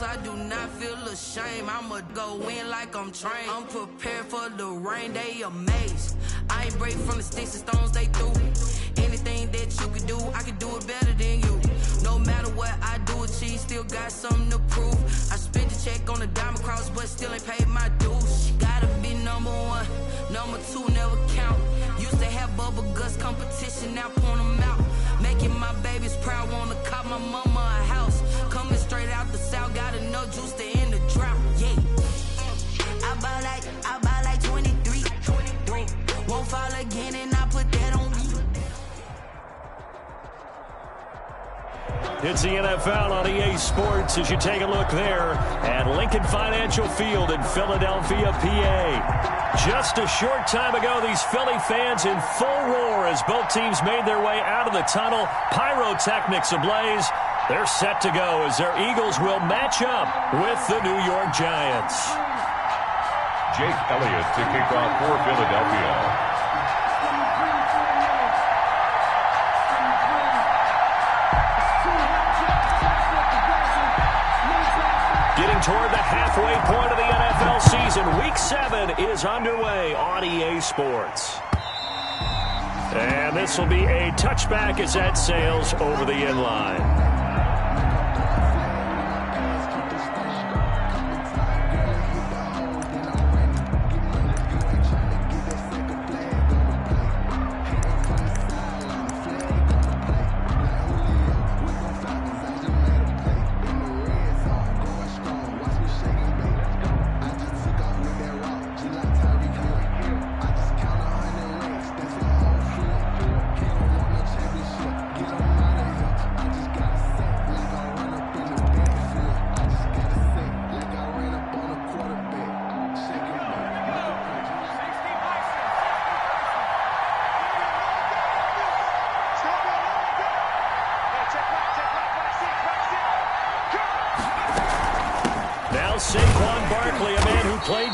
I do not feel ashamed. I'ma go in like I'm trained. I'm prepared for the rain, they amazed. I ain't break from the sticks and stones they threw. Anything that you can do, I can do it better than you. No matter what I do, achieve, still got something to prove. I spent the check on the diamond cross, but still ain't paid my dues. Gotta be number one, number two never count. Used to have bubble guts competition, now point them out. Making my babies proud, wanna cop my mama a house. Coming straight out the south, got enough juice to end the drought. Yeah, I buy like 23. Won't fall again, and I put that on me. It's the NFL on EA Sports as you take a look there at Lincoln Financial Field in Philadelphia, PA. Just a short time ago, these Philly fans in full roar as both teams made their way out of the tunnel. Pyrotechnics ablaze. They're set to go as their Eagles will match up with the New York Giants. Jake Elliott to kick off for Philadelphia. Getting toward the halfway point of the NFL season, Week 7 is underway on EA Sports. And this will be a touchback as that sails over the end line.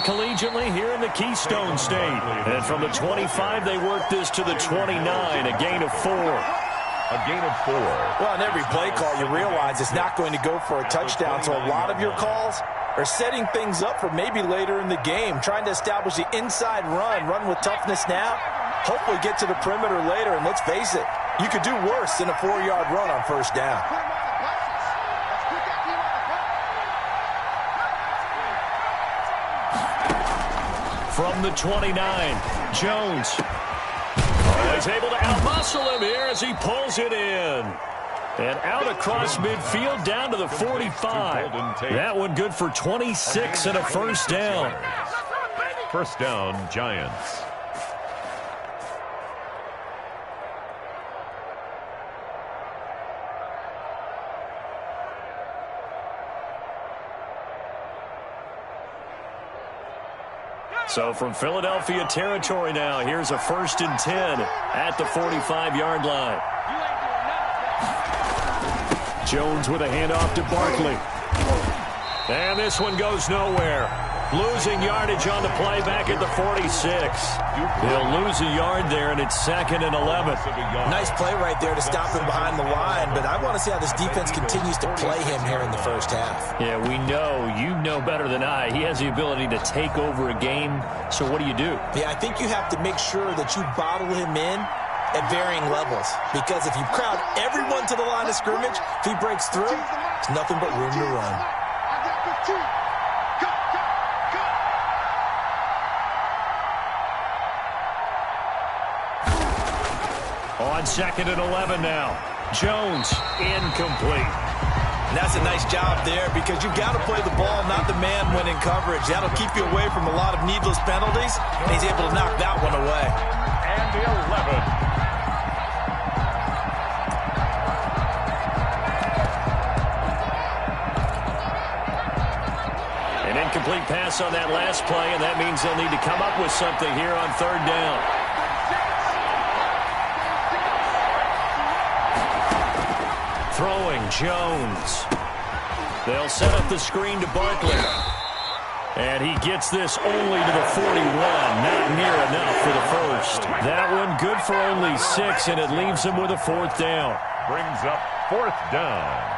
Collegiately here in the Keystone State. And from the 25, they work this to the 29, a gain of 4. A gain of 4. Well, in every play call, you realize it's not going to go for a touchdown, so a lot of your calls are setting things up for maybe later in the game, trying to establish the inside run with toughness now, hopefully get to the perimeter later, and let's face it, you could do worse than a 4-yard run on first down. From the 29, Jones. Oh, he's able to outmuscle him here as he pulls it in. And out across midfield down to the 45. That one good for 26 and a first down. First down, Giants. So from Philadelphia territory now, here's a 1st and 10 at the 45-yard line. Jones with a handoff to Barkley. And this one goes nowhere. Losing yardage on the play back at the 46. They'll lose a yard there, and it's 2nd and 11. Nice play right there to stop him behind the line, but I want to see how this defense continues to play him here in the first half. Yeah, we know. You know better than I. He has the ability to take over a game, so what do you do? Yeah, I think you have to make sure that you bottle him in at varying levels, because if you crowd everyone to the line of scrimmage, if he breaks through, there's nothing but room to run. On 2nd and 11 now. Jones, incomplete. And that's a nice job there because you've got to play the ball, not the man when in coverage. That'll keep you away from a lot of needless penalties, and he's able to knock that one away. And the 11. An incomplete pass on that last play, and that means they'll need to come up with something here on 3rd down. Throwing, Jones. They'll set up the screen to Barkley. And he gets this only to the 41. Not near enough for the first. That one good for only 6, and it leaves him with a 4th down. Brings up 4th down.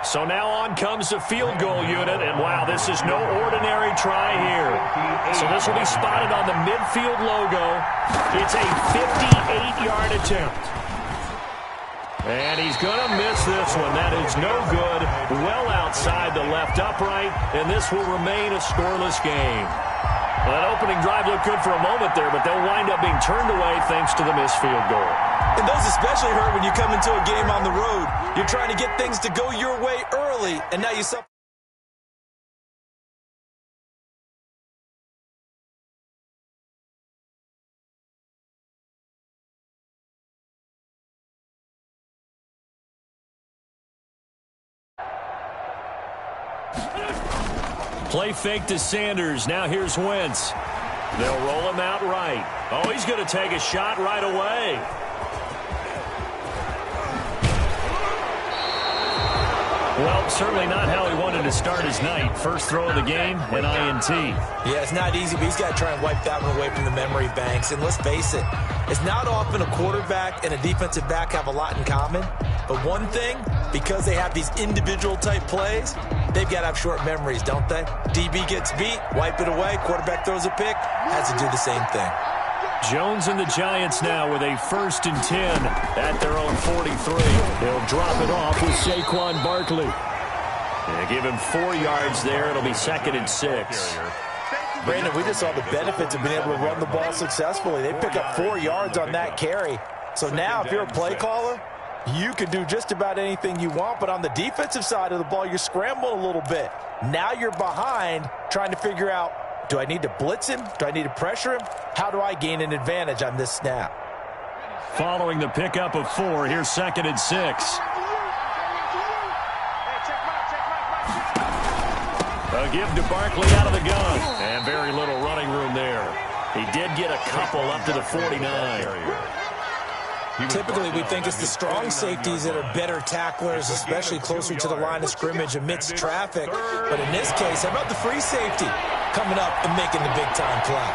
So now on comes the field goal unit, and wow, this is no ordinary try here. So this will be spotted on the midfield logo. It's a 58-yard attempt. And he's going to miss this one. That is no good. Well outside the left upright, and this will remain a scoreless game. Well, that opening drive looked good for a moment there, but they'll wind up being turned away thanks to the missed field goal. And those especially hurt when you come into a game on the road. You're trying to get things to go your way early, and now you suffer. Play fake to Sanders. Now here's Wentz. They'll roll him out right. Oh, he's going to take a shot right away. Well, certainly not how he wanted to start his night. First throw of the game, an INT. Yeah, it's not easy, but he's got to try and wipe that one away from the memory banks. And let's face it, it's not often a quarterback and a defensive back have a lot in common. But one thing, because they have these individual type plays, they've got to have short memories, don't they? DB gets beat, wipe it away, quarterback throws a pick, has to do the same thing. Jones and the Giants now with a 1st and 10 at their own 43. They'll drop it off with Saquon Barkley. They give him 4 yards there. It'll be 2nd and 6. Brandon, we just saw the benefits of being able to run the ball successfully. They pick up 4 yards on that carry. So now if you're a play caller, you can do just about anything you want, but on the defensive side of the ball, you're scrambling a little bit. Now you're behind trying to figure out, do I need to blitz him? Do I need to pressure him? How do I gain an advantage on this snap? Following the pickup of 4, here's 2nd and 6. A give to Barkley out of the gun. And very little running room there. He did get a couple up to the 49. Typically, we think it's the strong safeties that are better tacklers, especially closer to the line of scrimmage amidst traffic. But in this case, how about the free safety coming up and making the big-time play?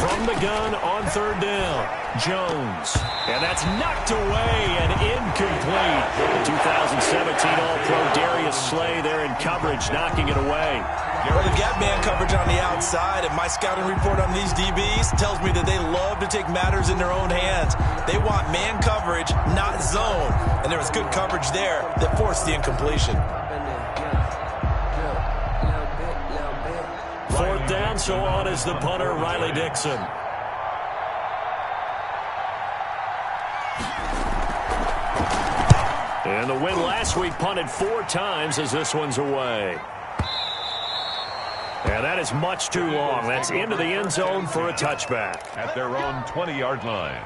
From the gun on 3rd down, Jones. And that's knocked away and incomplete. The 2017 All-Pro Darius Slay there in coverage, knocking it away. Well, they've got man coverage on the outside, and my scouting report on these DBs tells me that they love to take matters in their own hands. They want man coverage, not zone. And there was good coverage there that forced the incompletion. 4th down, so on is the punter, Riley Dixon. And the win last week punted 4 times as this one's away. And that is much too long. That's into the end zone for a touchback. At their own 20-yard line.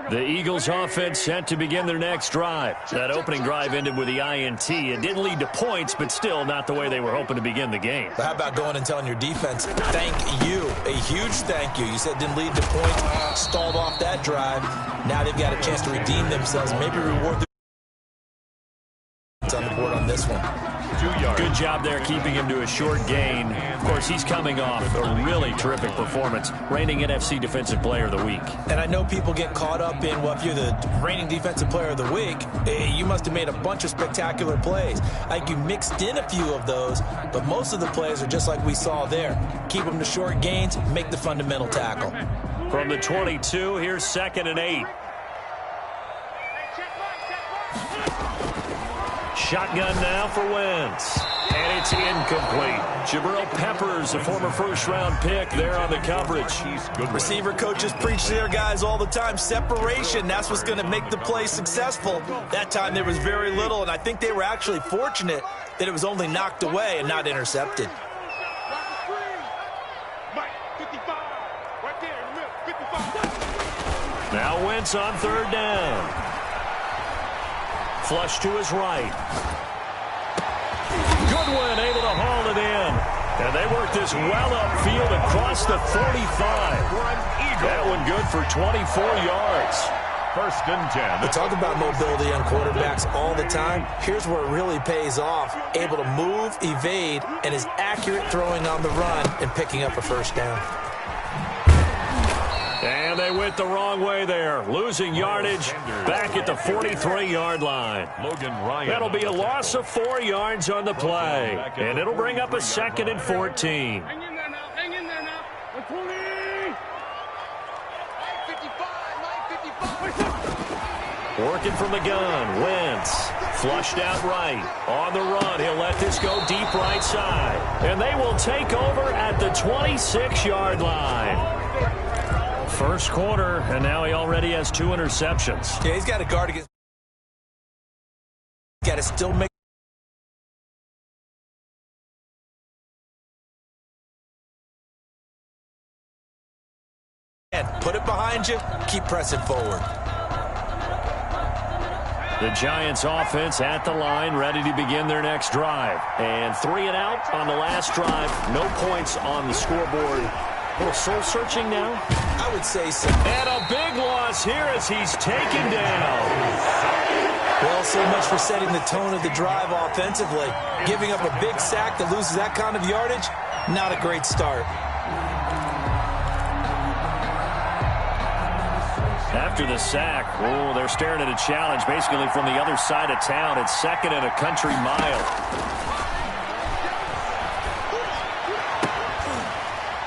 The Eagles offense set to begin their next drive. That opening drive ended with the INT. It didn't lead to points, but still not the way they were hoping to begin the game. But how about going and telling your defense, thank you, a huge thank you. You said it didn't lead to points, stalled off that drive. Now they've got a chance to redeem themselves, maybe reward the on the board on this one. 2 yards. Good job there keeping him to a short gain. Of course, he's coming off a really terrific performance, reigning NFC Defensive Player of the Week. And I know people get caught up in, well, if you're the reigning Defensive Player of the Week, you must have made a bunch of spectacular plays. I think you mixed in a few of those, but most of the plays are just like we saw there. Keep them to short gains, make the fundamental tackle. From the 22, here's 2nd and 8. Shotgun now for Wentz. And it's incomplete. Jabril Peppers, a former first-round pick there on the coverage. Receiver coaches preach to their guys all the time. Separation, that's what's going to make the play successful. That time there was very little, and I think they were actually fortunate that it was only knocked away and not intercepted. Now Wentz on 3rd down. Flush to his right. Goodwin able to haul it in. And they work this well upfield across the 45. That one good for 24 yards. 1st and 10. We talk about mobility on quarterbacks all the time. Here's where it really pays off. Able to move, evade, and is accurate throwing on the run and picking up a 1st down. went the wrong way there. Losing yardage back at the 43-yard line. That'll be a loss of 4 yards on the play. And it'll bring up a 2nd and 14. Hang in there now. Hang in there now. 120. 955. Working from the gun. Wentz. Flushed out right. On the run. He'll let this go deep right side. And they will take over at the 26-yard line. First quarter, and now he already has 2 interceptions. Yeah, he's got to guard against. Got to still make. And put it behind you. Keep pressing forward. The Giants offense at the line, ready to begin their next drive. And 3 and out on the last drive. No points on the scoreboard. A little soul-searching now? I would say so. And a big loss here as he's taken down. Well, so much for setting the tone of the drive offensively. Giving up a big sack that loses that kind of yardage, not a great start. After the sack, oh, they're staring at a challenge basically from the other side of town. It's 2nd and a country mile.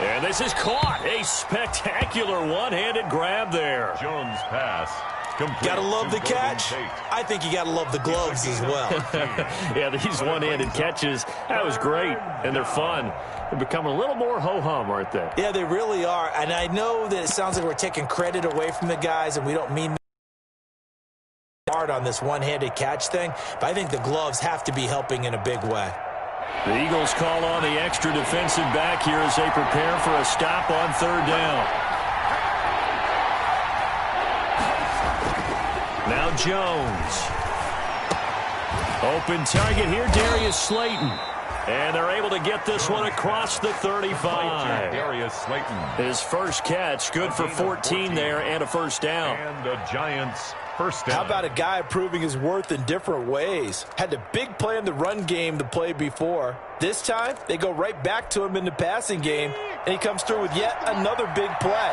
And this is caught. A spectacular one-handed grab there. Jones pass. Gotta love the catch. I think you gotta love the gloves as well. Yeah, these one-handed catches, that was great, and they're fun. They're becoming a little more ho-hum, aren't they? Yeah, they really are. And I know that it sounds like we're taking credit away from the guys, and we don't mean hard on this one-handed catch thing, but I think the gloves have to be helping in a big way. The Eagles call on the extra defensive back here as they prepare for a stop on 3rd down. Now Jones. Open target here, Darius Slayton. And they're able to get this one across the 35. Darius Slayton. His first catch, good for 14 there and a first down. And the Giants first down. How about a guy proving his worth in different ways? Had a big play in the run game the play before. This time, they go right back to him in the passing game, and he comes through with yet another big play.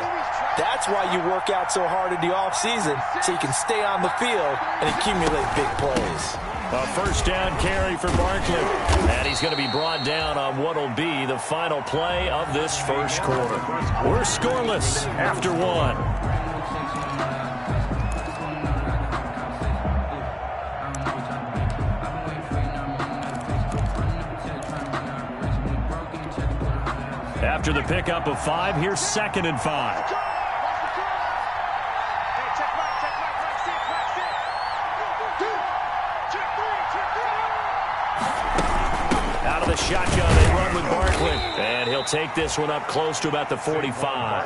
That's why you work out so hard in the offseason, so you can stay on the field and accumulate big plays. A first down carry for Barkley. And he's going to be brought down on what will be the final play of this first quarter. We're scoreless after 1. After the pickup of 5, here's 2nd and 5. Out of the shotgun, they run with Barkley. And he'll take this one up close to about the 45.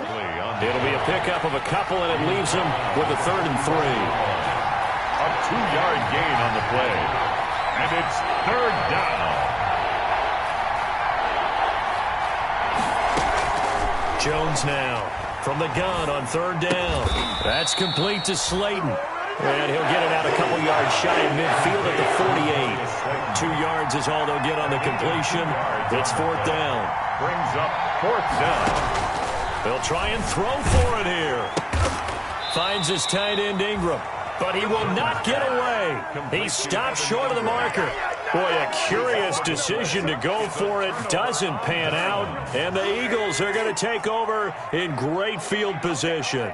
It'll be a pickup of a couple, and it leaves him with a 3rd and 3. A 2-yard gain on the play. And it's 3rd down. Jones now from the gun on 3rd down. That's complete to Slayton. And he'll get it out a couple yards shy of midfield at the 48. 2 yards is all they'll get on the completion. It's 4th down. Brings up 4th down. They'll try and throw for it here. Finds his tight end Ingram. But he will not get away. He stopped short of the marker. Boy, a curious decision to go for it. Doesn't pan out. And the Eagles are going to take over in great field position.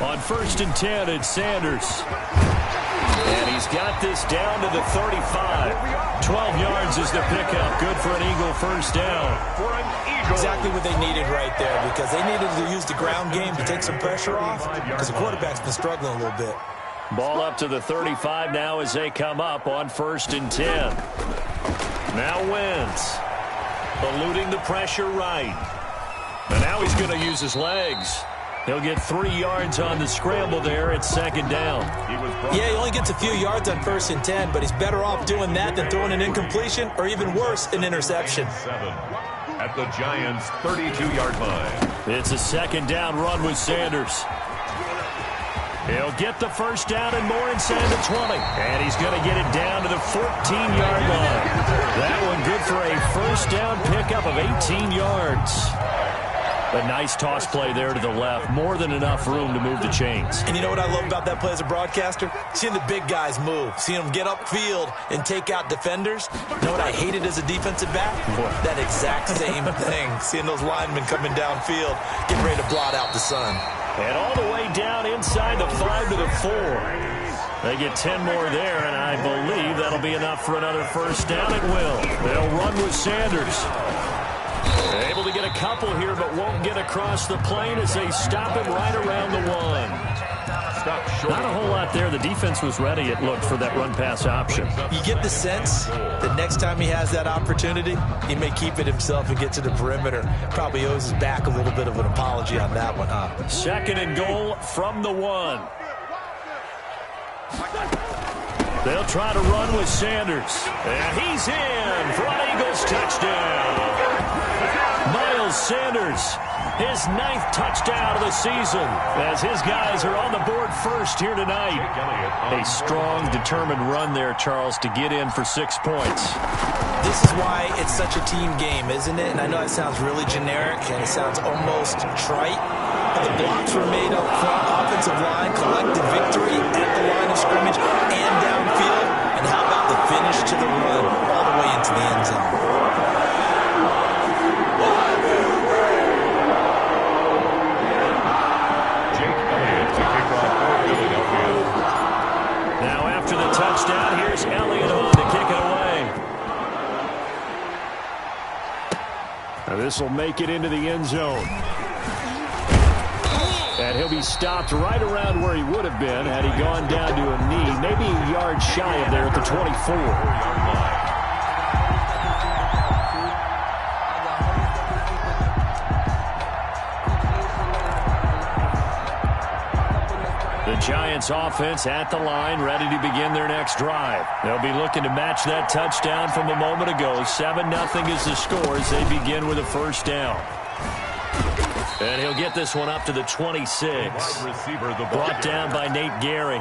On 1st and 10, it's Sanders. And he's got this down to the 35. 12 yards is the pickup. Good for an Eagle first down. Exactly what they needed right there, because they needed to use the ground game to take some pressure off, because the quarterback's been struggling a little bit. Ball up to the 35 now as they come up on 1st and 10. Now Wentz. Eluding the pressure right. And now he's going to use his legs. He'll get 3 yards on the scramble there at 2nd down. Yeah, he only gets a few yards on 1st and 10, but he's better off doing that than throwing an incompletion or even worse, an interception. 7 at the Giants' 32-yard line. It's a 2nd down run with Sanders. He'll get the first down and more inside the 20. And he's going to get it down to the 14-yard line. That one good for a first down pickup of 18 yards. A nice toss play there to the left. More than enough room to move the chains. And you know what I love about that play as a broadcaster? Seeing the big guys move. Seeing them get upfield and take out defenders. You know what I hated as a defensive back? That exact same thing. Seeing those linemen coming downfield, getting ready to blot out the sun. And all the way down inside the 5 to the 4. They get 10 more there, and I believe that'll be enough for another first down. It will. They'll run with Sanders. Able to get a couple here, but won't get across the plane as they stop him right around the 1. Not a whole lot there. The defense was ready, it looked, for that run-pass option. You get the sense that next time he has that opportunity, he may keep it himself and get to the perimeter. Probably owes his back a little bit of an apology on that one, huh? 2nd and goal from the 1. They'll try to run with Sanders. And he's in for an Eagles touchdown. Miles Sanders, his 9th touchdown of the season, as his guys are on the board first here tonight. A strong, determined run there, Charles, to get in for 6 points. This is why it's such a team game, isn't it? And I know it sounds really generic and it sounds almost trite. But the blocks were made up front, offensive line, collective victory at the line of scrimmage and downfield. And how about the finish to the run all the way into the end zone? Now after the touchdown, here's Elliott on to kick it away. Now this will make it into the end zone. And he'll be stopped right around where he would have been had he gone down to a knee, maybe a yard shy of there at the 24. The Giants offense at the line, ready to begin their next drive. They'll be looking to match that touchdown from a moment ago. 7-0 is the score as they begin with a first down. And he'll get this one up to the 26. Brought down by Nate Gary.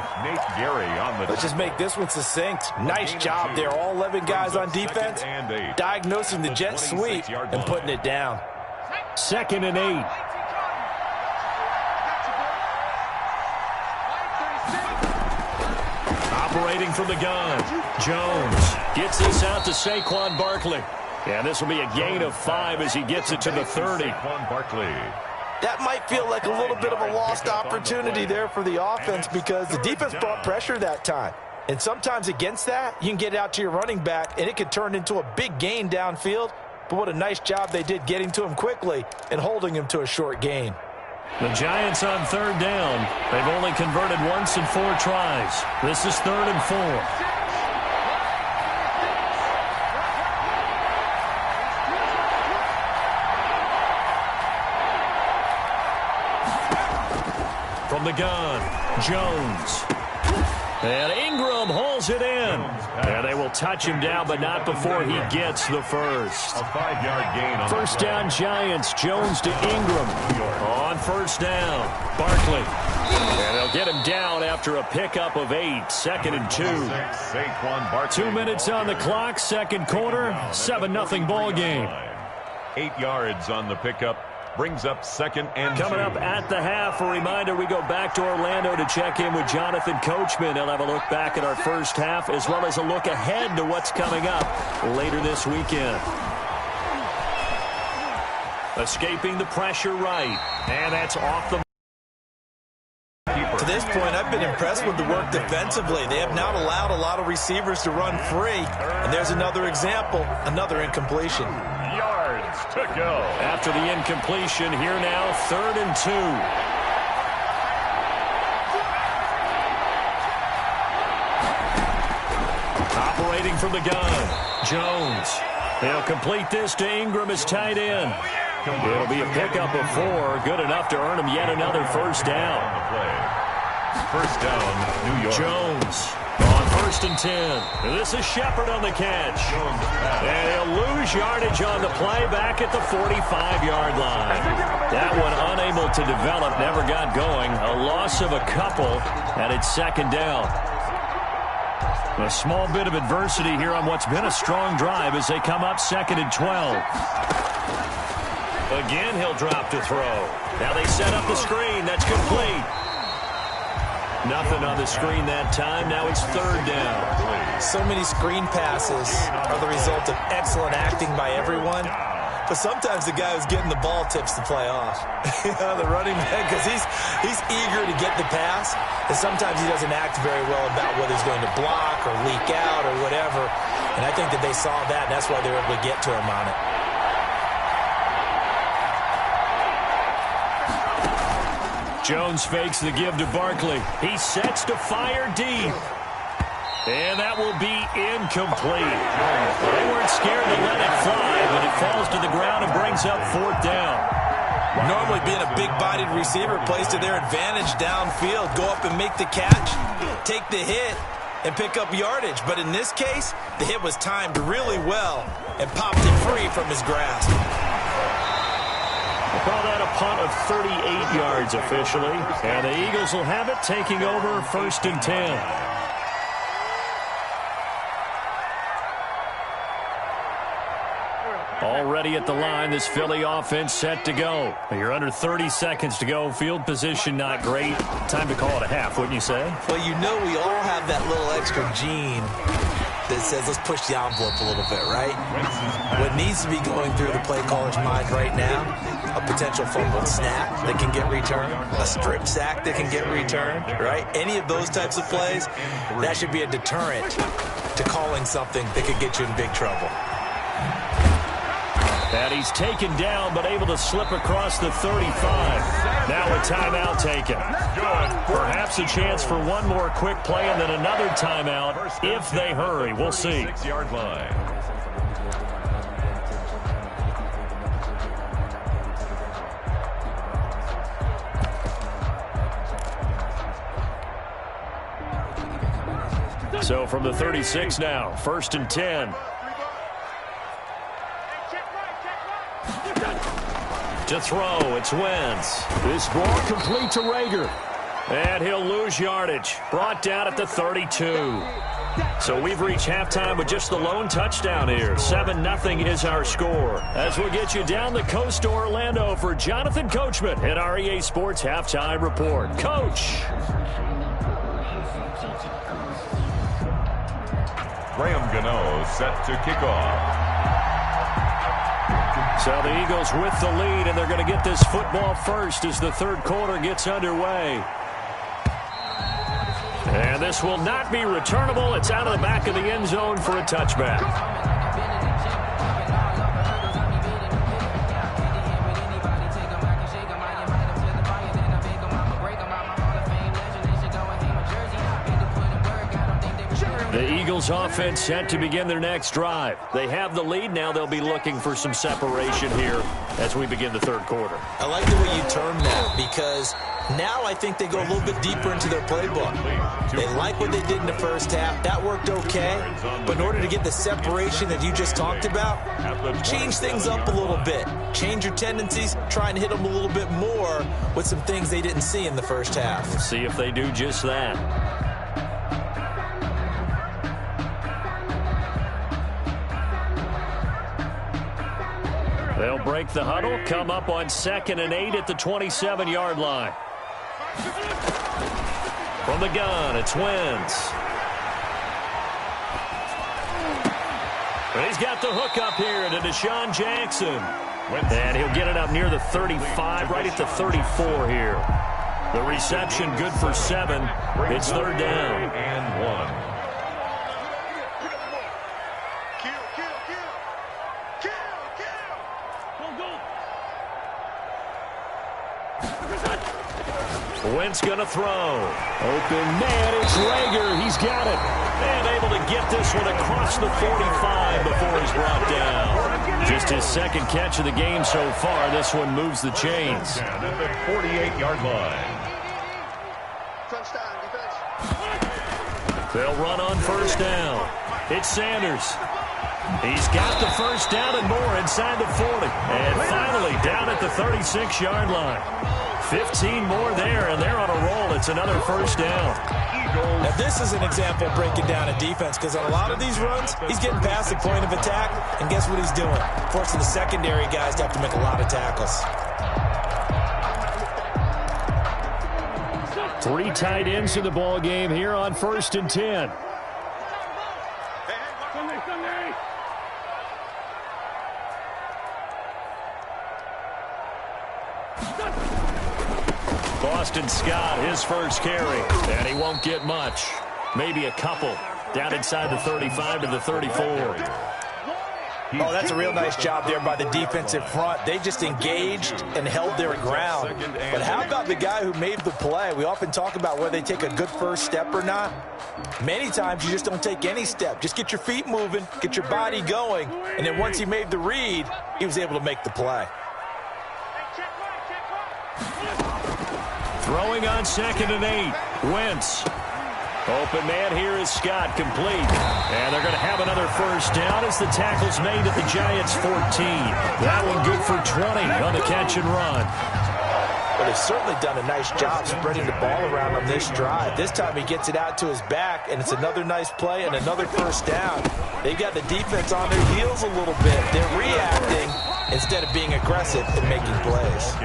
Let's just make this one succinct. Nice job there. All 11 guys on defense diagnosing the jet sweep and putting it down. 2nd and 8. Operating from the gun. Jones gets this out to Saquon Barkley. And this will be a gain of 5 as he gets it to the 30. That might feel like a little bit of a lost opportunity there for the offense because the defense brought pressure that time. And sometimes against that, you can get it out to your running back, and it could turn into a big gain downfield. But what a nice job they did getting to him quickly and holding him to a short gain. The Giants on 3rd down. They've only converted once in 4 tries. This is 3rd and 4. From the gun, Jones. And Ingram hauls it in. And they will touch him down, but not before he gets the first. A 5-yard gain on first down, Giants. Jones to Ingram. On first down, Barkley. And they'll get him down after a pickup of 8. 2nd and 2. 2 minutes on the clock, 2nd quarter. 7-0 ball game. 8 yards on the pickup. Brings up 2nd and 2. Coming up at the half, a reminder, we go back to Orlando to check in with Jonathan Coachman. He'll have a look back at our first half as well as a look ahead to what's coming up later this weekend. Escaping the pressure right, and that's off the... To this point, I've been impressed with the work defensively. They have not allowed a lot of receivers to run free. And there's another example, another incompletion. Yards to go. After the incompletion, here now, 3rd and 2. Operating from the gun, Jones. They'll complete this to Ingram as tight end. It'll be a pickup of 4, good enough to earn him yet another first down. First down, New York. Jones on 1st and 10. This is Shepard on the catch. And he'll lose yardage on the play back at the 45-yard line. That one unable to develop, never got going. A loss of a couple, and it's 2nd down. A small bit of adversity here on what's been a strong drive as they come up 2nd and 12. Again, he'll drop to throw. Now they set up the screen. That's complete. Nothing on the screen that time. Now it's third down. So many screen passes are the result of excellent acting by everyone. But sometimes the guy who's getting the ball tips the play off. The running back, because he's eager to get the pass. And sometimes he doesn't act very well about whether he's going to block or leak out or whatever. And I think that they saw that, and that's why they were able to get to him on it. Jones fakes the give to Barkley. He sets to fire deep. And that will be incomplete. They weren't scared to let it fly, but it falls to the ground and brings up fourth down. Normally being a big-bodied receiver plays to their advantage downfield. Go up and make the catch, take the hit, and pick up yardage. But in this case, the hit was timed really well and popped it free from his grasp. We'll call that a punt of 38 yards officially. And the Eagles will have it, taking over 1st and 10. Already at the line, this Philly offense set to go. You're under 30 seconds to go. Field position not great. Time to call it a half, wouldn't you say? Well, you know we all have that little extra gene that says let's push the envelope a little bit, right? What needs to be going through the play caller's mind right now, a potential fumbled snap that can get returned, a strip sack that can get returned, right? Any of those types of plays, that should be a deterrent to calling something that could get you in big trouble. And he's taken down, but able to slip across the 35. Now a timeout taken. Perhaps a chance for one more quick play and then another timeout if they hurry. We'll see. 6-yard line. So from the 36 now, 1st and 10. To throw, it's Wentz. This ball complete to Rager. And he'll lose yardage. Brought down at the 32. So we've reached halftime with just the lone touchdown here. 7-0 is our score. As we'll get you down the coast to Orlando for Jonathan Coachman at our EA Sports Halftime Report. Coach. Graham Gano set to kick off. So the Eagles with the lead, and they're going to get this football first as the third quarter gets underway. And this will not be returnable. It's out of the back of the end zone for a touchback. The Eagles offense set to begin their next drive. They have the lead. Now they'll be looking for some separation here as we begin the third quarter. I like the way you term that because now I think they go a little bit deeper into their playbook. They like what they did in the first half. That worked okay. But in order to get the separation that you just talked about, change things up a little bit. Change your tendencies. Try and hit them a little bit more with some things they didn't see in the first half. We'll see if they do just that. They'll break the huddle, come up on 2nd and 8 at the 27-yard line. From the gun, it's Wentz. He's got the hook up here to Deshaun Jackson. And he'll get it up near the 35, right at the 34 here. The reception good for 7. It's third down. And 1. Wentz going to throw. Open man, it's Rager. He's got it. And able to get this one across the 45 before he's brought down. Just his second catch of the game so far. This one moves the chains. At the 48-yard line. They'll run on first down. It's Sanders. He's got the first down and more inside the 40. And finally down at the 36-yard line. 15 more there, and they're on a roll. It's another first down. Now, this is an example of breaking down a defense because on a lot of these runs, he's getting past the point of attack, and guess what he's doing? Forcing the secondary guys to have to make a lot of tackles. 3 tight ends in the ball game here on 1st and 10. Boston Scott, his first carry, and he won't get much. Maybe a couple. Down inside the 35 to the 34. Oh, that's a real nice job there by the defensive front. They just engaged and held their ground. But how about the guy who made the play? We often talk about whether they take a good first step or not. Many times you just don't take any step. Just get your feet moving, get your body going, and then once he made the read, he was able to make the play. Throwing on 2nd and 8. Wentz. Open man here is Scott, complete. And they're going to have another first down as the tackle's made at the Giants' 14. That one good for 20 on the catch and run. But they've certainly done a nice job spreading the ball around on this drive. This time he gets it out to his back, and it's another nice play and another first down. They've got the defense on their heels a little bit. They're reacting instead of being aggressive and making plays.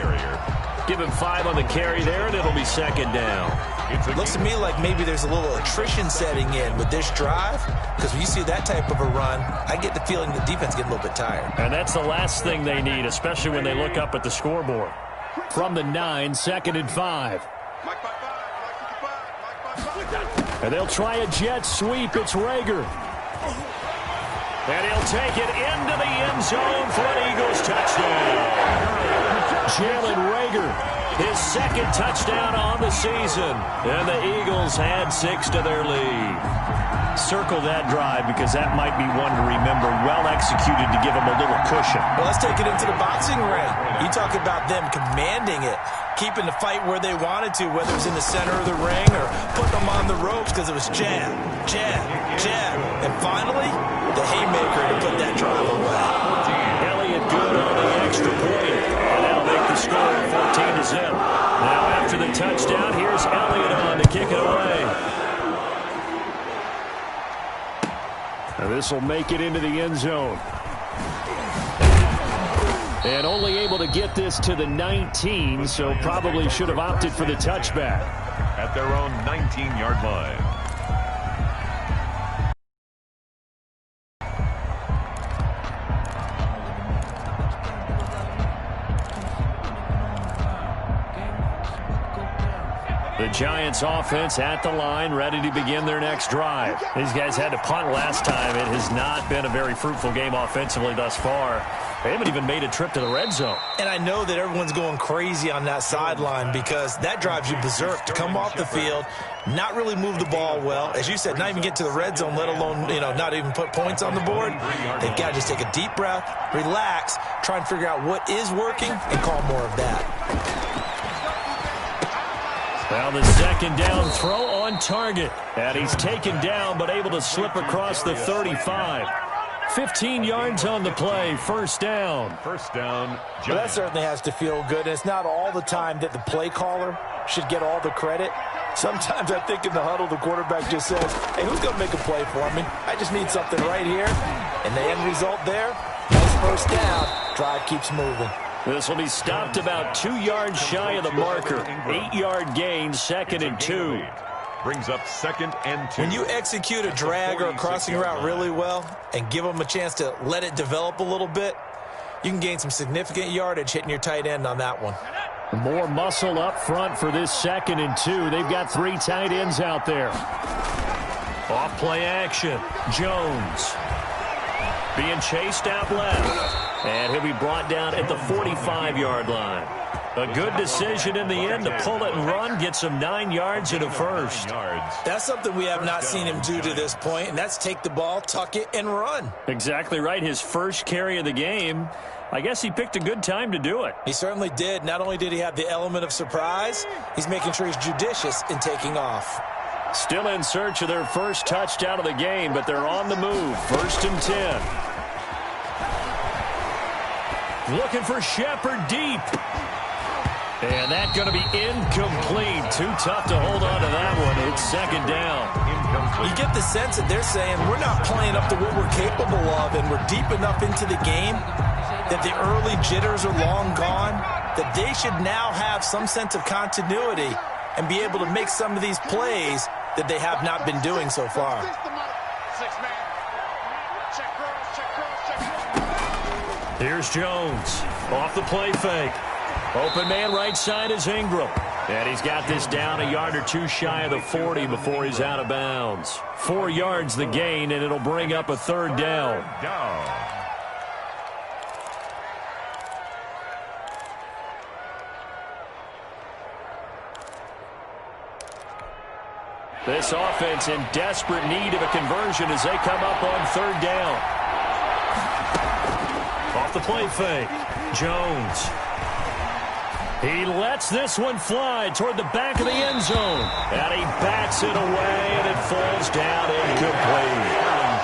Give him 5 on the carry there, and it'll be 2nd down. It looks to me like maybe there's a little attrition setting in with this drive, because when you see that type of a run, I get the feeling the defense getting a little bit tired. And that's the last thing they need, especially when they look up at the scoreboard. From the 9, 2nd and 5. And they'll try a jet sweep. It's Rager. And he'll take it into the end zone for an Eagles touchdown. Jalen Rager, his 2nd touchdown on the season. And the Eagles add 6 to their lead. Circle that drive because that might be one to remember. Well executed to give them a little cushion. Well, let's take it into the boxing ring. You talk about them commanding it, keeping the fight where they wanted to, whether it was in the center of the ring or putting them on the ropes because it was jab, jab, jab. And finally, the haymaker to put that drive away. Elliott good on the extra point. And that'll make the score 14-0. Now after the touchdown, here's Elliott on to kick it away. And this will make it into the end zone. And only able to get this to the 19, so probably should have opted for the touchback. At their own 19-yard line. The Giants offense at the line, ready to begin their next drive. These guys had to punt last time. It has not been a very fruitful game offensively thus far. They haven't even made a trip to the red zone. And I know that everyone's going crazy on that sideline because that drives you berserk to come off the field, not really move the ball well. As you said, not even get to the red zone, let alone, not even put points on the board. They've got to just take a deep breath, relax, try and figure out what is working and call more of that. Now the 2nd down throw on target. And he's taken down but able to slip across the 35. 15 yards on the play. First down. First down. Well, that certainly has to feel good. And it's not all the time that the play caller should get all the credit. Sometimes I think in the huddle the quarterback just says, hey, who's going to make a play for me? I just need something right here. And the end result there, nice first down. Drive keeps moving. This will be stopped about 2 yards shy of the marker. 8-yard gain, 2nd and 2. Brings up 2nd and 2. When you execute a drag or a crossing route really well and give them a chance to let it develop a little bit, you can gain some significant yardage hitting your tight end on that one. More muscle up front for this 2nd and 2. They've got 3 tight ends out there. Off play action. Jones being chased out left. And he'll be brought down at the 45-yard line. A good decision in the end to pull it and run, get some 9 yards and a first. That's something we have not seen him do to this point, and that's take the ball, tuck it, and run. Exactly right. His first carry of the game. I guess he picked a good time to do it. He certainly did. Not only did he have the element of surprise, he's making sure he's judicious in taking off. Still in search of their first touchdown of the game, but they're on the move. 1st and 10. Looking for Shepard deep. And that's going to be incomplete. Too tough to hold on to that one. It's second down. You get the sense that they're saying we're not playing up to what we're capable of, and we're deep enough into the game that the early jitters are long gone, that they should now have some sense of continuity and be able to make some of these plays that they have not been doing so far. Here's Jones off the play fake. Open man right side is Ingram. And he's got this down a yard or two shy of the 40 before he's out of bounds. 4 yards the gain, and it'll bring up a third down. This offense in desperate need of a conversion as they come up on third down. Off the play fake, Jones. He lets this one fly toward the back of the end zone. And he bats it away, and it falls down incomplete.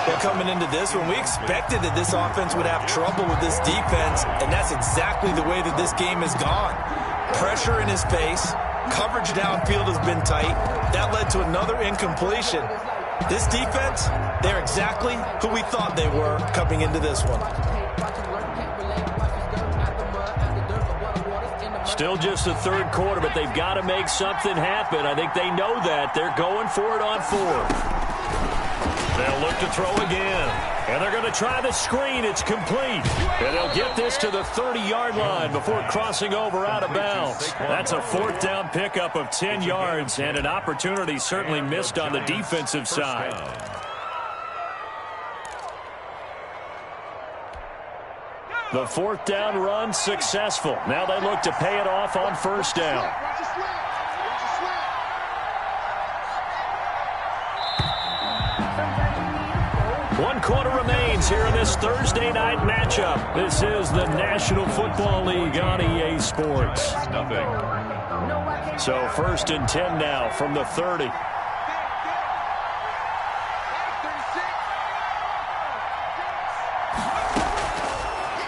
Well, coming into this one, we expected that this offense would have trouble with this defense, and that's exactly the way that this game has gone. Pressure in his face. Coverage downfield has been tight. That led to another incompletion. This defense, they're exactly who we thought they were coming into this one. Still just the third quarter, but they've got to make something happen. I think they know that. They're going for it on fourth. They'll look to throw again. And they're going to try the screen. It's complete. And they'll get this to the 30-yard line before crossing over out of bounds. That's a fourth down pickup of 10 yards and an opportunity certainly missed on the defensive side. The fourth down run successful. Now they look to pay it off on first down. One quarter remains here in this Thursday night matchup. This is the National Football League on EA Sports. So first and 10 now from the 30.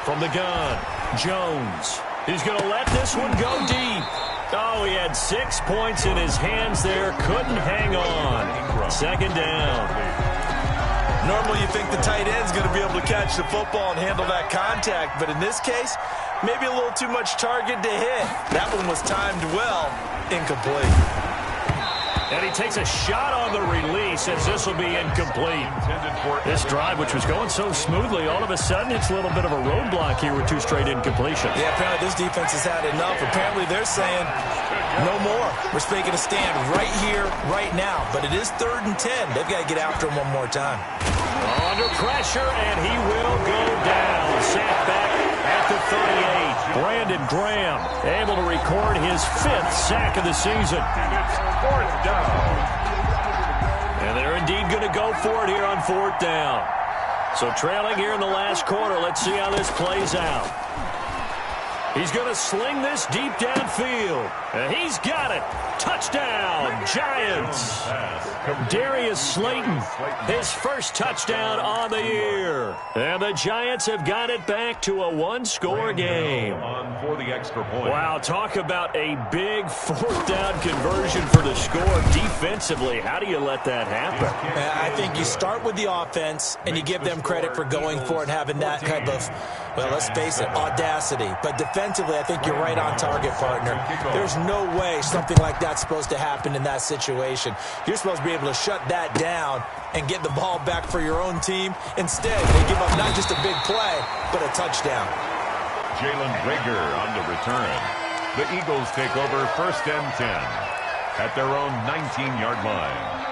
From the gun, Jones. He's going to let this one go deep. Oh, he had 6 points in his hands there. Couldn't hang on. Second down. Normally you think the tight end's going to be able to catch the football and handle that contact, but in this case, maybe a little too much target to hit. That one was timed well, incomplete. And he takes a shot on the release as this will be incomplete. This drive, which was going so smoothly, all of a sudden it's a little bit of a roadblock here with 2 straight incompletions. Yeah, apparently this defense has had enough. Apparently they're saying no more. We're making a stand right here, right now. But it is 3rd and 10. They've got to get after him one more time. Under pressure, and he will go down. Sacked back at the 38. Brandon Graham able to record his 5th sack of the season. Fourth down. And they're indeed going to go for it here on 4th down. So trailing here in the last quarter. Let's see how this plays out. He's going to sling this deep downfield. And he's got it. Touchdown, Giants. Darius Slayton, his first touchdown on the year. And the Giants have got it back to a 1-score game. On for the extra point. Wow, talk about a big 4th down conversion for the score defensively. How do you let that happen? I think you start with the offense and you give them credit for going for it and having that type of, well, let's face it, audacity. But defensively, I think you're right on target, partner. There's no way something like that's supposed to happen in that situation. You're supposed to be able to shut that down and get the ball back for your own team. Instead, they give up not just a big play, but a touchdown. Jalen Rager on the return. The Eagles take over 1st and 10 at their own 19-yard line.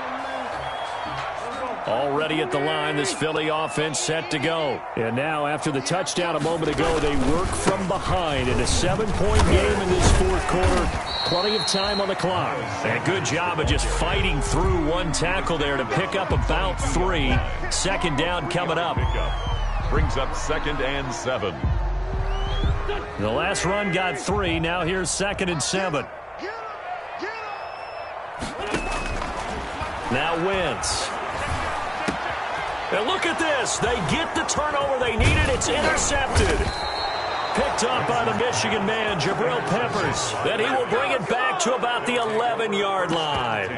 Already at the line, this Philly offense set to go. And now, after the touchdown a moment ago, they work from behind in a 7-point game in this 4th quarter. Plenty of time on the clock. And good job of just fighting through one tackle there to pick up about 3. Second down coming up. Brings up 2nd and 7. The last run got 3. Now here's 2nd and 7. Now Wentz. And look at this. They get the turnover they needed. It's intercepted. picked up by the Michigan man, Jabril Peppers. Then he will bring it back to about the 11-yard line.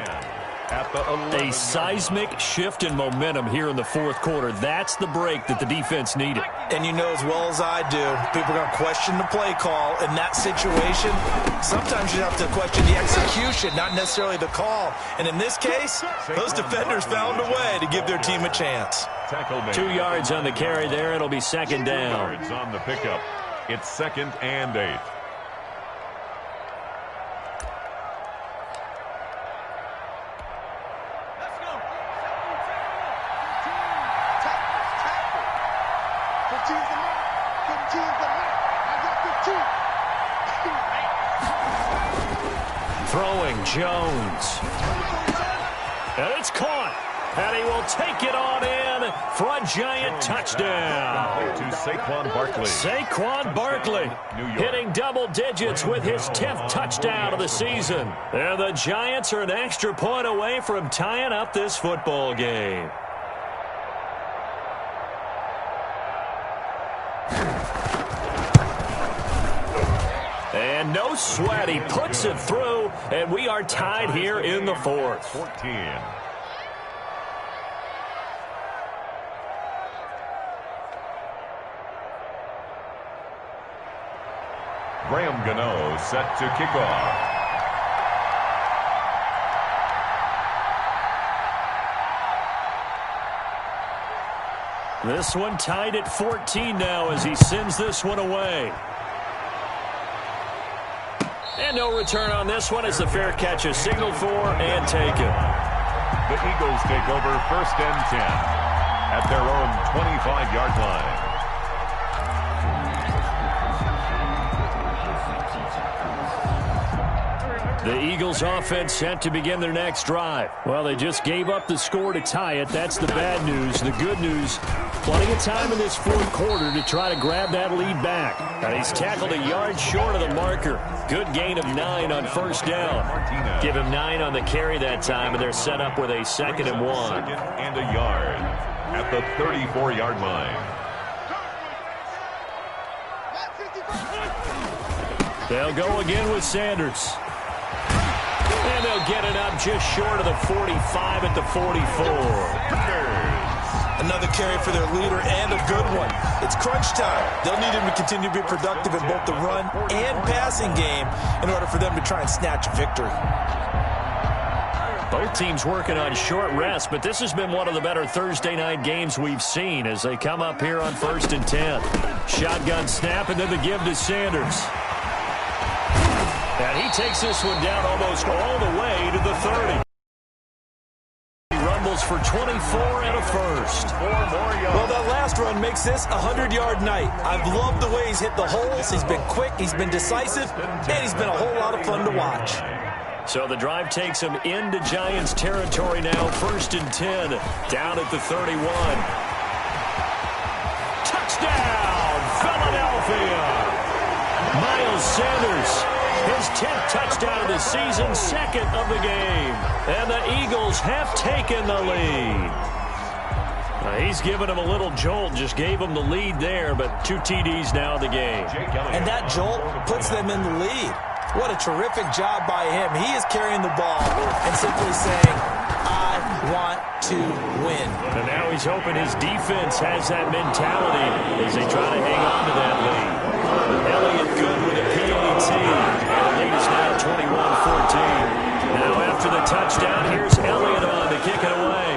A seismic shift in momentum here in the fourth quarter. That's the break that the defense needed. And you know as well as I do, people are going to question the play call in that situation. Sometimes you have to question the execution, not necessarily the call. And in this case, those defenders found a way to give their team a chance. 2 yards on the carry there. It'll be second down. 2 yards on the pickup. It's 2nd and 8. Throwing Jones. And it's caught. And he will take it on in for a giant touchdown. To Saquon Barkley. Saquon Barkley hitting double digits with his 10th touchdown of the season. And the Giants are an extra point away from tying up this football game. And no sweat, he puts it through, and we are tied here in the fourth. 14. Graham Gano set to kick off. This one tied at 14 now as he sends this one away. And no return on this one as the fair catch is signaled for and taken. The Eagles take over 1st and 10 at their own 25-yard line. The Eagles offense set to begin their next drive. Well, they just gave up the score to tie it. That's the bad news. The good news, plenty of time in this fourth quarter to try to grab that lead back. And he's tackled a yard short of the marker. Good gain of 9 on first down. Give him 9 on the carry that time, and they're set up with a 2nd and 1. 2nd and a yard at the 34-yard line. They'll go again with Sanders. And they'll get it up just short of the 45 at the 44. Another carry for their leader and a good one. It's crunch time. They'll need him to continue to be productive in both the run and passing game in order for them to try and snatch a victory. Both teams working on short rest, but this has been one of the better Thursday night games we've seen as they come up here on 1st and 10. Shotgun snap and then the give to Sanders. And he takes this one down almost all the way to the 30. He rumbles for 24 and a first. 4 more yards. Well, that last run makes this a 100-yard night. I've loved the way he's hit the holes. He's been quick, he's been decisive, and he's been a whole lot of fun to watch. So the drive takes him into Giants territory now. 1st and 10, down at the 31. Touchdown, Philadelphia! Miles Sanders. His 10th touchdown of the season, 2nd of the game. And the Eagles have taken the lead. He's given him a little jolt, just gave him the lead there, but 2 TDs now in the game. And that jolt puts them in the lead. What a terrific job by him. He is carrying the ball and simply saying, I want to win. And now he's hoping his defense has that mentality as they try to hang on to that lead. Elliott good with a PAT. And the lead is now 21-14. Now after the touchdown, here's Elliott on to kick it away.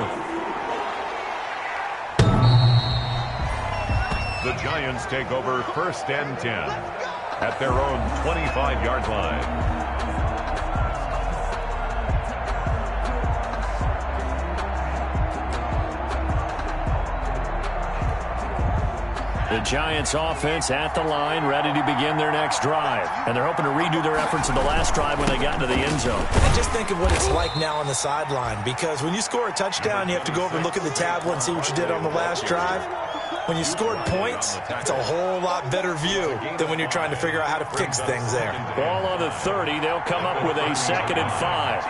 The Giants take over 1st and 10 at their own 25-yard line. The Giants offense at the line, ready to begin their next drive. And they're hoping to redo their efforts in the last drive when they got into the end zone. And just think of what it's like now on the sideline, because when you score a touchdown, you have to go over and look at the tablet and see what you did on the last drive. When you scored points, it's a whole lot better view than when you're trying to figure out how to fix things there. Ball on the 30. They'll come up with a 2nd and 5.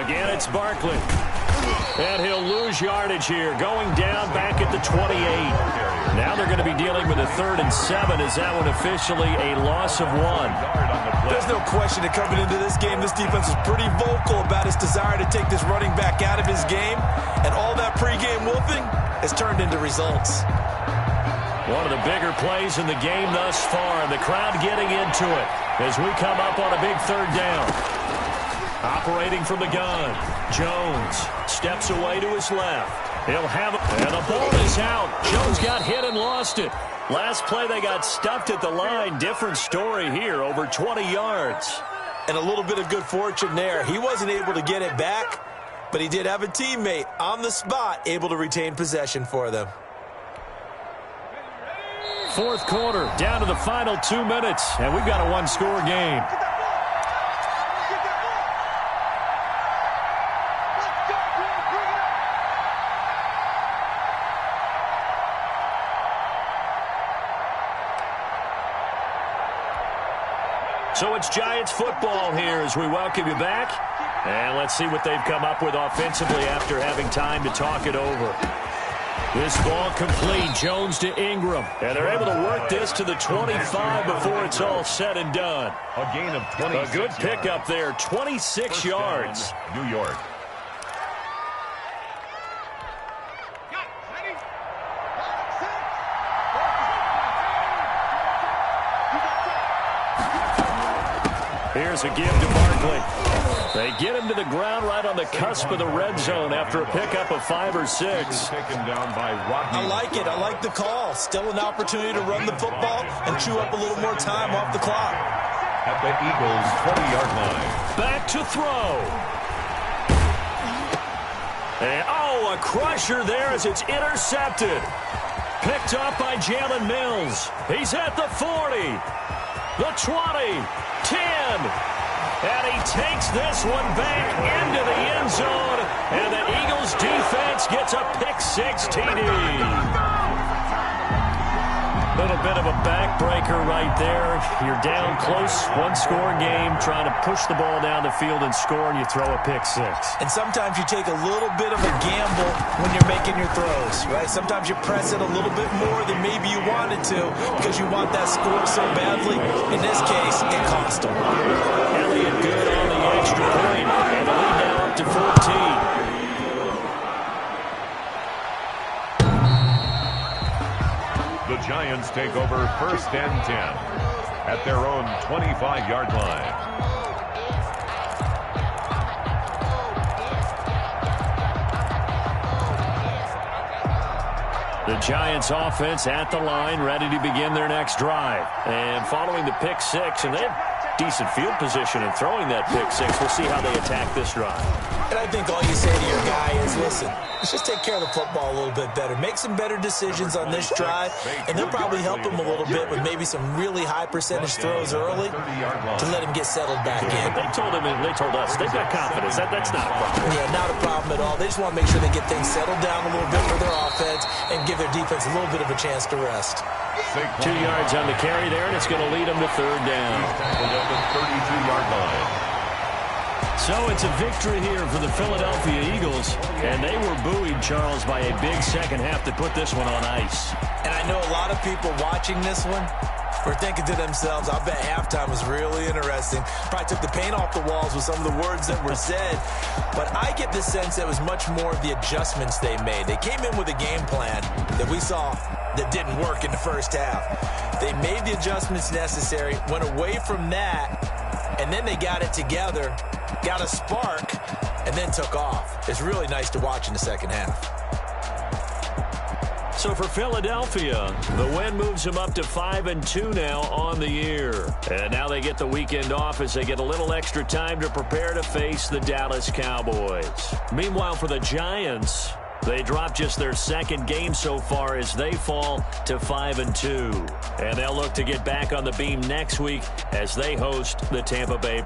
Again, it's Barkley. And he'll lose yardage here, going down back at the 28. Now they're going to be dealing with a 3rd and 7. Is that one officially a loss of 1? There's no question that coming into this game, this defense is pretty vocal about its desire to take this running back out of his game. And all that pregame wolfing has turned into results. One of the bigger plays in the game thus far, and the crowd getting into it as we come up on a big 3rd down. Operating from the gun, Jones steps away to his left. He'll have it, and the ball is out. Jones got hit and lost it. Last play, they got stuffed at the line. Different story here, over 20 yards. And a little bit of good fortune there. He wasn't able to get it back, but he did have a teammate on the spot able to retain possession for them. 4th quarter, down to the final 2 minutes, and we've got a 1-score game. So it's Giants football here as we welcome you back. And let's see what they've come up with offensively after having time to talk it over. This ball complete. Jones to Ingram. And they're able to work this to the 25 before it's all said and done. A gain of 26 A good pickup there, 26 yards. New York. Here's a give to Barkley. They get him to the ground right on the cusp of the red zone after a pickup of 5 or 6. Taken down by Rodney. I like it. I like the call. Still an opportunity to run the football and chew up a little more time off the clock. At the Eagles' 20-yard line. Back to throw. And, a crusher there as it's intercepted. Picked up by Jalen Mills. He's at the 40. The 20. 10. And he takes this one back into the end zone. And the Eagles defense gets a pick-6 TD. Little bit of a backbreaker right there. You're down close, 1-score game, trying to push the ball down the field and score, and you throw a pick-6. And sometimes you take a little bit of a gamble when you're making your throws, right? Sometimes you press it a little bit more than maybe you wanted to because you want that score so badly. In this case, it cost them. Elliott good on the extra point, and the lead now up to 14. The Giants take over 1st and 10 at their own 25-yard line. The Giants offense at the line, ready to begin their next drive. And following the pick-6, and they have decent field position in throwing that pick-6. We'll see how they attack this drive. And I think all you say to your guy is, listen, let's just take care of the football a little bit better. Make some better decisions on this drive, and they'll probably help him a little bit with maybe some really high percentage throws early to let him get settled back in. They told us, they've got confidence. That's not a problem. Yeah, not a problem at all. They just want to make sure they get things settled down a little bit for their offense and give their defense a little bit of a chance to rest. 2 yards on the carry there, and it's going to lead them to 3rd down. At the 32-yard line. So it's a victory here for the Philadelphia Eagles, and they were buoyed, Charles, by a big second half to put this one on ice. And I know a lot of people watching this one were thinking to themselves, I bet halftime was really interesting. Probably took the paint off the walls with some of the words that were said. But I get the sense that it was much more of the adjustments they made. They came in with a game plan that we saw that didn't work in the first half. They made the adjustments necessary, went away from that, and then they got it together, got a spark, and then took off. It's really nice to watch in the second half. So for Philadelphia, the win moves them up to 5-2 now on the year. And now they get the weekend off as they get a little extra time to prepare to face the Dallas Cowboys. Meanwhile, for the Giants, they drop just their second game so far as they fall to 5-2. And they'll look to get back on the beam next week as they host the Tampa Bay